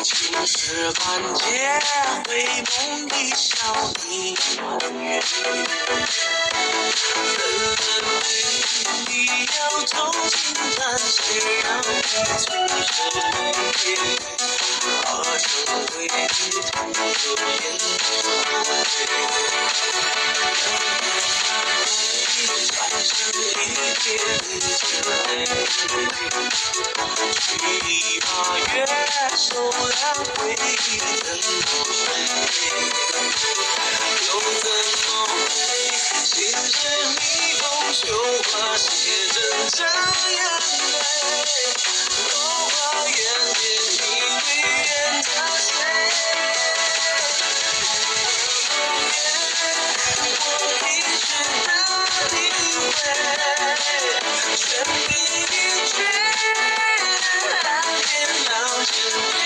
青石板街，回梦的小女人，纷纷对你要走进山，谁让你催着泪，化成回忆从头变穿上一片眼泪，取一把月手来回忆的又怎么会写着你风绣花写真这眼泪，落花眼见你对眼的谁，我一直的以为全比你绝，蓝天老天边，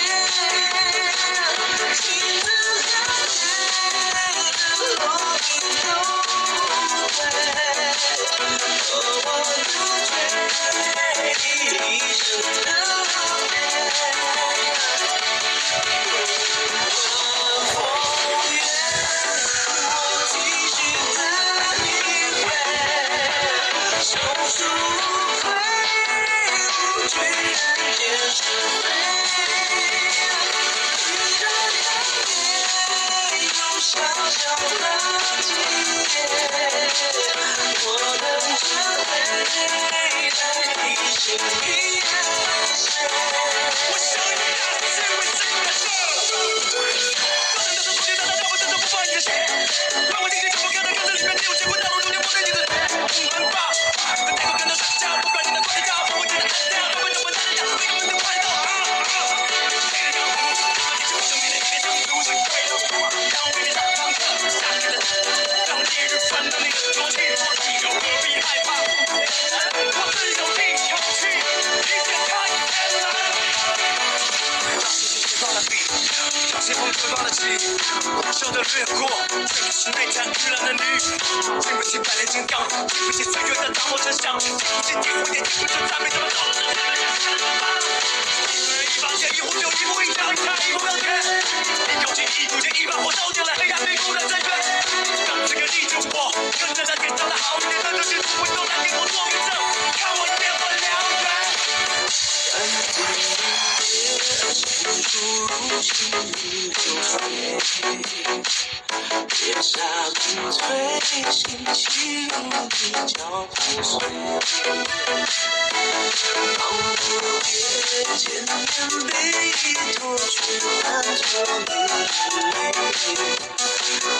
情字和月落笔都会，和我独醉一生的风月，我继续的以为手术会无惧人间是非，一人两夜有小小的季节，我等着泪在你心里安歇。我想你啊，谁会真的是？我等着昨天，但我等着不放你的心，让我今天怎么看到歌词里面只有结果，但我中间不对你的很棒。跟这个跟着睡觉，不管你的快乐叫，我觉得安掉，我们怎么在讲，每个人都快乐啊！谁的阳光，你就生命的一点像如此快乐，让我为你上堂课，下雨的让烈日翻到你的桌气，你又何必害怕？我自有定勇气，一个开眼来。写放了笔，让写风吹放了旗，呼啸的掠过，这个是那滩玉兰的女，经不起百炼金刚，经不起岁月的打磨成像，经不起地虎也经不起赞美，怎么到了这个一把剑，一壶酒，一步一脚，一踏一步钢铁，一口气，一股劲，一把火烧尽了黑暗迷雾的深渊，让这个逆着我，跟着那天上的好一点的热情，不会都来给我做个证，看我变换良缘。情注入心就碎，月下明翠，心起如你脚步碎，仿佛月千年被一朵却看作你的泪，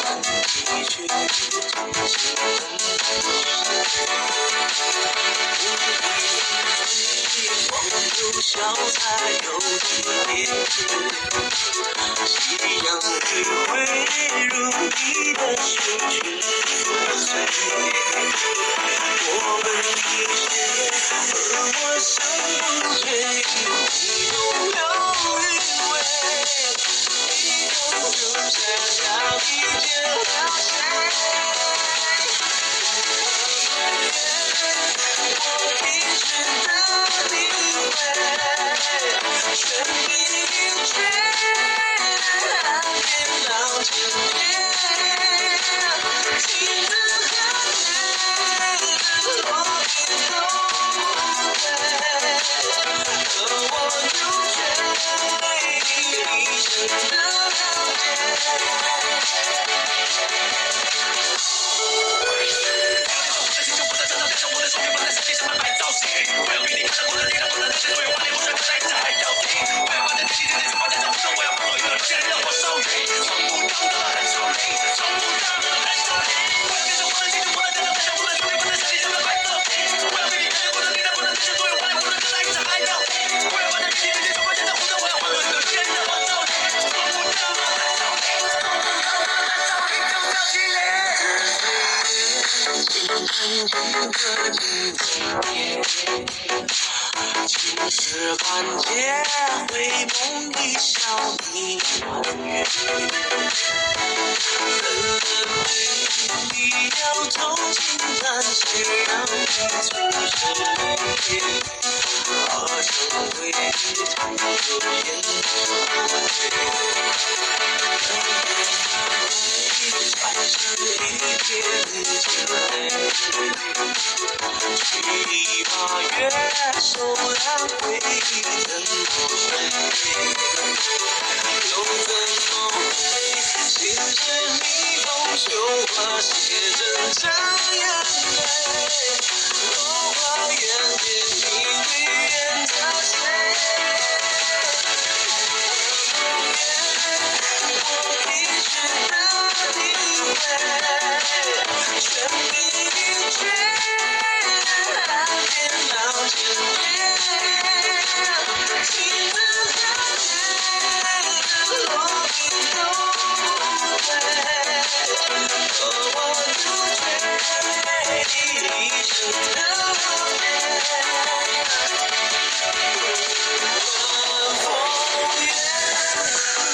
但一句同情光有笑才有体面，夕阳余晖如你的手去破碎，我们一些，而我生不醉，你永留余味，一口酒下下一见了谁？我一直的以为全比你绝，蓝天老天边，情字和月落笔都会，和我独醉一生的了我要给你看到过的力量，不能再对我花里胡哨的在这还要听，我要把这地气的那种放在这不说，我要把所有的人让我烧晕，从不当的。看整个今天。青石板街，回梦一笑一团圆。纷纷雨，你要走进蓝谁让你最是泪眼？化成灰，同游烟穿上一片惊雷。去一把月，手染回忆的墨水。又怎么会心事逆风绣花，写成这样泪？落花缘见你绿颜的谁？我一直的体会，全凭一句爱变老千遍，情字了解，落笔都不对，我独醉一生的风月，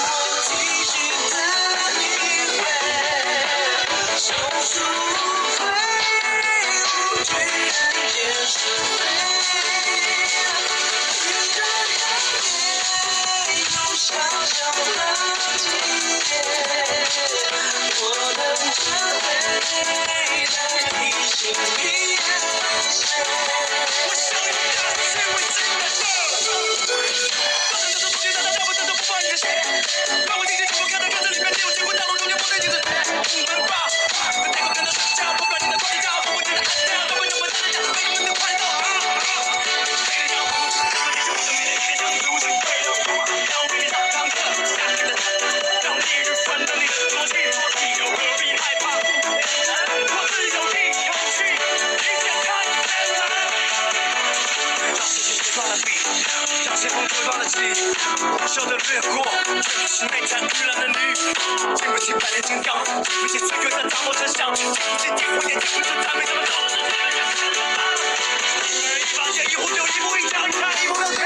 我继续的体会，手书挥舞，居然间是非。一个人有小小的季节，我等着回来提醒你爱谁。我想你的是为情的事，高声高声不放你的心，让我静静静不看的歌词里面只有经过大陆中间不对镜子。门吧，在太空跟着睡觉，不管你的快乐，不管你的暗调，都会那么大的被你们的快乐。谁的脚步，你就像你的一个相如是对的话，要为你上堂课，下你的让烈日翻到你的逻辑，你又何必害怕？我自有理有据，你想看在哪？让时间吹断了笔，让先锋吹断了旗，笑着掠过，却不是那滩玉兰的绿。经不起百炼金刚，经不起岁月的打磨真相，经不起地虎也经不起他没什么道理。一把剑，一壶酒，一步一脚，一看一步两天。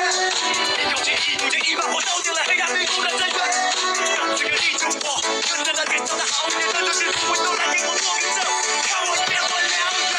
一口气，一股劲，一把火烧尽了黑暗迷宫的深渊。让这个地主我跟着那天上的好年，这就是不会都来给我做个证，看我变换良缘。